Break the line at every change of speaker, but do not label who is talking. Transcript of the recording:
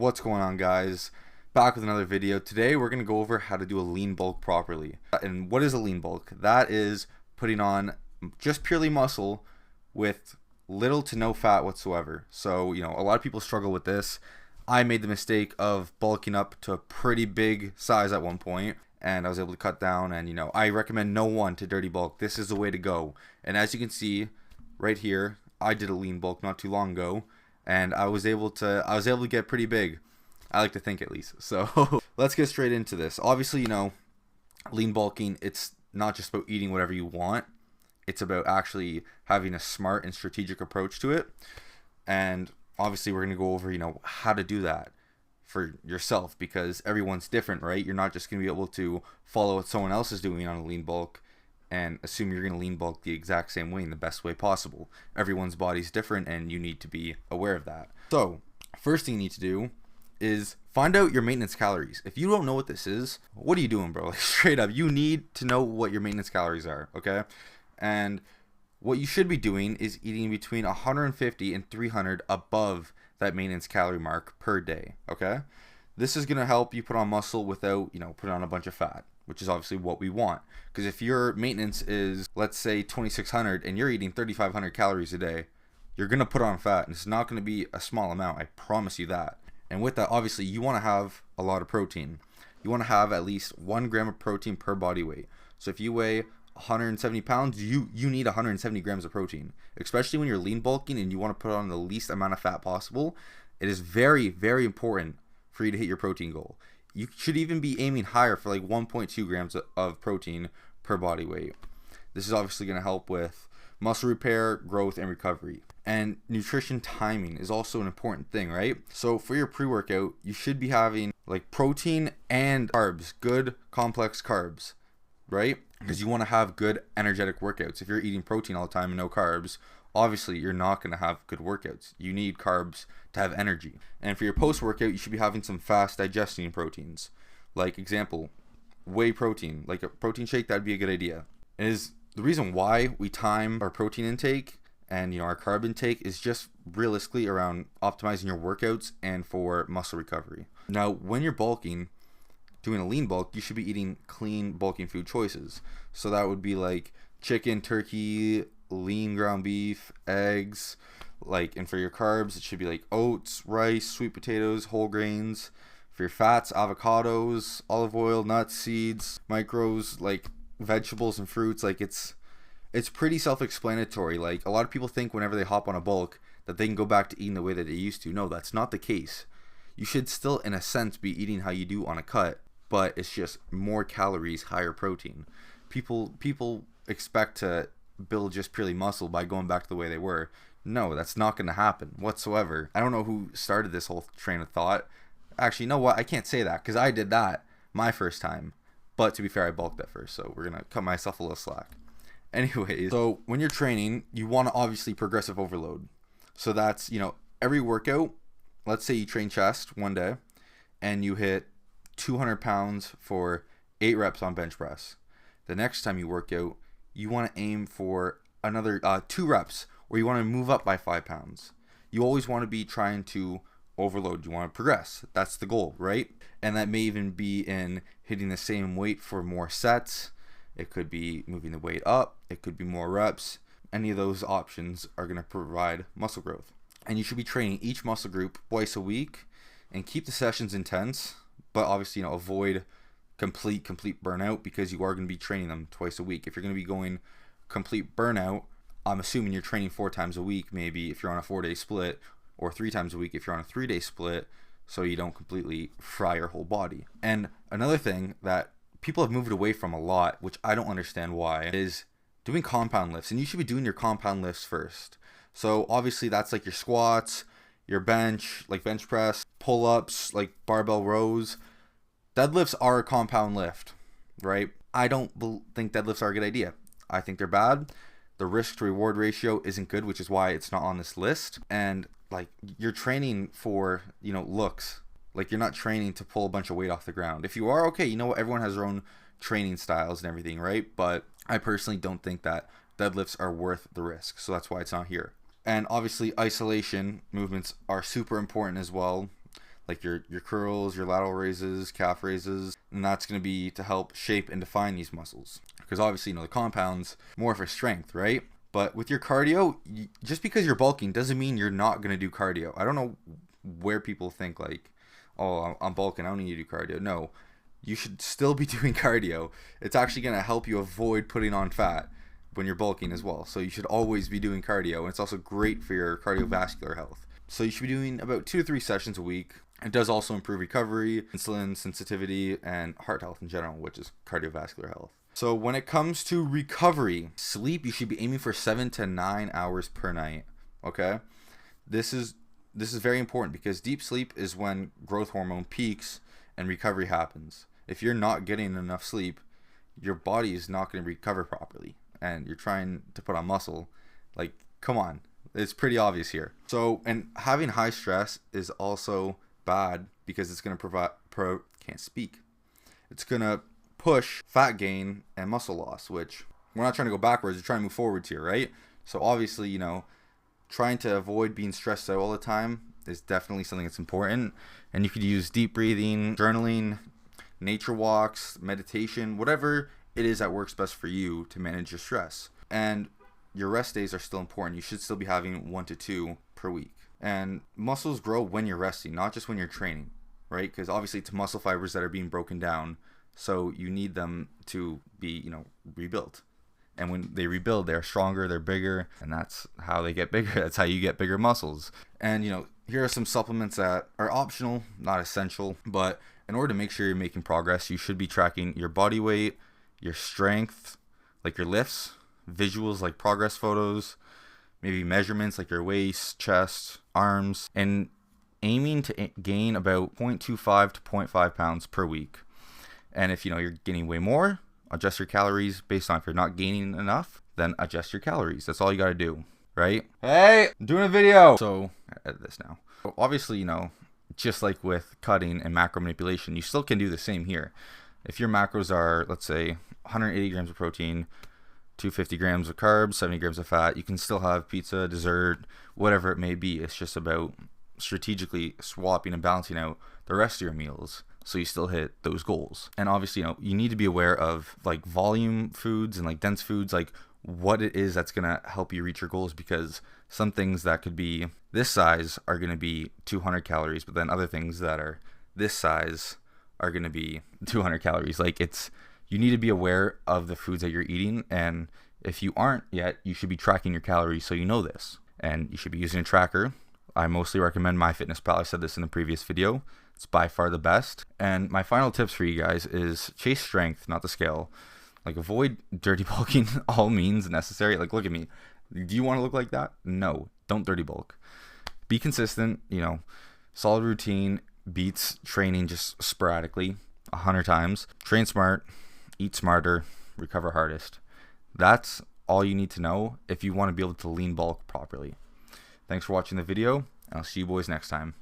What's going on, guys? Back with another video. Today we're going to go over how to do a lean bulk properly. And what is a lean bulk? That is putting on just purely muscle with little to no fat whatsoever. So, a lot of people struggle with this. I made the mistake of bulking up to a pretty big size at one point, and I was able to cut down, and I recommend no one to dirty bulk. This is the way to go. And as you can see right here, I did a lean bulk not too long ago, and I was able to get pretty big. I like to think, at least. So let's get straight into this. Obviously, lean bulking, it's not just about eating whatever you want. It's about actually having a smart and strategic approach to it. And obviously we're going to go over, how to do that for yourself, because everyone's different, right? You're not just going to be able to follow what someone else is doing on a lean bulk and assume you're going to lean bulk the exact same way in the best way possible. Everyone's body's different, and you need to be aware of that. So first thing you need to do is find out your maintenance calories. If you don't know what this is, what are you doing, bro? Like, straight up, you need to know what your maintenance calories are, okay? And what you should be doing is eating between 150 and 300 above that maintenance calorie mark per day, okay? This is going to help you put on muscle without, putting on a bunch of fat, which is obviously what we want. Because if your maintenance is, let's say, 2,600 and you're eating 3,500 calories a day, you're going to put on fat, and it's not going to be a small amount. I promise you that. And with that, obviously, you want to have a lot of protein. You want to have at least 1 gram of protein per body weight. So if you weigh 170 pounds, you need 170 grams of protein. Especially when you're lean bulking and you want to put on the least amount of fat possible, it is very, very important for you to hit your protein goal. You should even be aiming higher for like 1.2 grams of protein per body weight. This is obviously going to help with muscle repair, growth, and recovery. And nutrition timing is also an important thing, right? So for your pre-workout, you should be having like protein and carbs, good complex carbs, right? Because you want to have good energetic workouts. If you're eating protein all the time and no carbs, obviously you're not going to have good workouts. You need carbs to have energy. And for your post-workout, you should be having some fast digesting proteins. Like, example, whey protein, like a protein shake. That'd be a good idea. And is the reason why we time our protein intake and our carb intake is just realistically around optimizing your workouts and for muscle recovery. Now, when you're bulking, doing a lean bulk, you should be eating clean bulking food choices. So that would be like chicken, turkey, lean ground beef, eggs, and for your carbs, it should be like oats, rice, sweet potatoes, whole grains. For your fats, avocados, olive oil, nuts, seeds, micros, like vegetables and fruits. Like, it's pretty self-explanatory. Like, a lot of people think whenever they hop on a bulk that they can go back to eating the way that they used to. No, that's not the case. You should still, in a sense, be eating how you do on a cut, but it's just more calories, higher protein. People expect to build just purely muscle by going back to the way they were. No, that's not going to happen whatsoever. I don't know who started this whole train of thought. Actually, you know what? I can't say that because I did that my first time. But to be fair, I bulked at first, so we're going to cut myself a little slack. Anyways, so when you're training, you want to obviously progressive overload. So that's, every workout, let's say you train chest one day and you hit 200 pounds for 8 reps on bench press. The next time you work out, you want to aim for another 2 reps, or you want to move up by 5 pounds. You always want to be trying to overload. You want to progress. That's the goal, right? And that may even be in hitting the same weight for more sets. It could be moving the weight up. It could be more reps. Any of those options are going to provide muscle growth. And you should be training each muscle group twice a week and keep the sessions intense, but obviously, avoid complete burnout, because you are going to be training them twice a week. If you're going to be going complete burnout, I'm assuming you're training 4 times a week, maybe if you're on a 4-day split, or 3 times a week if you're on a 3-day split, so you don't completely fry your whole body. And another thing that people have moved away from a lot, which I don't understand why, is doing compound lifts. And you should be doing your compound lifts first. So obviously that's like your squats, your bench, like bench press, pull-ups, like barbell rows. Deadlifts are a compound lift, right? I don't think deadlifts are a good idea. I think they're bad. The risk to reward ratio isn't good, which is why it's not on this list. And like, you're training for, looks. Like, you're not training to pull a bunch of weight off the ground. If you are, okay, everyone has their own training styles and everything, right? But I personally don't think that deadlifts are worth the risk. So that's why it's not here. And obviously isolation movements are super important as well. like your curls, your lateral raises, calf raises, and that's going to be to help shape and define these muscles. Because obviously, the compounds more for strength, right? But with your cardio, just because you're bulking doesn't mean you're not going to do cardio. I don't know where people think like, oh, I'm bulking, I don't need to do cardio. No, you should still be doing cardio. It's actually going to help you avoid putting on fat when you're bulking as well. So you should always be doing cardio, and it's also great for your cardiovascular health. So you should be doing about 2 to 3 sessions a week. It does also improve recovery, insulin sensitivity, and heart health in general, which is cardiovascular health. So when it comes to recovery, sleep, you should be aiming for 7 to 9 hours per night. Okay? This is very important because deep sleep is when growth hormone peaks and recovery happens. If you're not getting enough sleep, your body is not going to recover properly, and you're trying to put on muscle. Like, come on, it's pretty obvious here. So, and having high stress is also bad because it's going to it's going to push fat gain and muscle loss, which we're not trying to go backwards, we're trying to move forwards here, right? So obviously, trying to avoid being stressed out all the time is definitely something that's important. And you could use deep breathing, journaling, nature walks, meditation, whatever it is that works best for you to manage your stress. And your rest days are still important. You should still be having 1 to 2 per week. And muscles grow when you're resting, not just when you're training, right? Because obviously it's muscle fibers that are being broken down, so you need them to be, rebuilt. And when they rebuild, they're stronger, they're bigger, and that's how they get bigger. That's how you get bigger muscles. And here are some supplements that are optional, not essential, but in order to make sure you're making progress, you should be tracking your body weight, your strength, like your lifts, visuals like progress photos, maybe measurements like your waist, chest, arms, and aiming to gain about 0.25 to 0.5 pounds per week. And if you're gaining way more, adjust your calories based on. If you're not gaining enough, then adjust your calories. That's all you got to do, right? Hey, I'm doing a video. So edit this now. So obviously, just like with cutting and macro manipulation, you still can do the same here. If your macros are, let's say, 180 grams of protein, 250 grams of carbs, 70 grams of fat, you can still have pizza, dessert, whatever it may be. It's just about strategically swapping and balancing out the rest of your meals so you still hit those goals. And obviously, you need to be aware of like volume foods and like dense foods, like what it is that's going to help you reach your goals, because some things that could be this size are going to be 200 calories, but then other things that are this size are going to be 200 calories. Like you need to be aware of the foods that you're eating, and if you aren't yet, you should be tracking your calories so you know this, and you should be using a tracker. I mostly recommend MyFitnessPal. I said this in the previous video. It's by far the best. And my final tips for you guys is chase strength, not the scale. Like, avoid dirty bulking all means necessary. Like, look at me. Do you want to look like that? No, don't dirty bulk. Be consistent. Solid routine beats training just sporadically 100 times. Train smart, eat smarter, recover hardest. That's all you need to know if you want to be able to lean bulk properly. Thanks for watching the video, and I'll see you boys next time.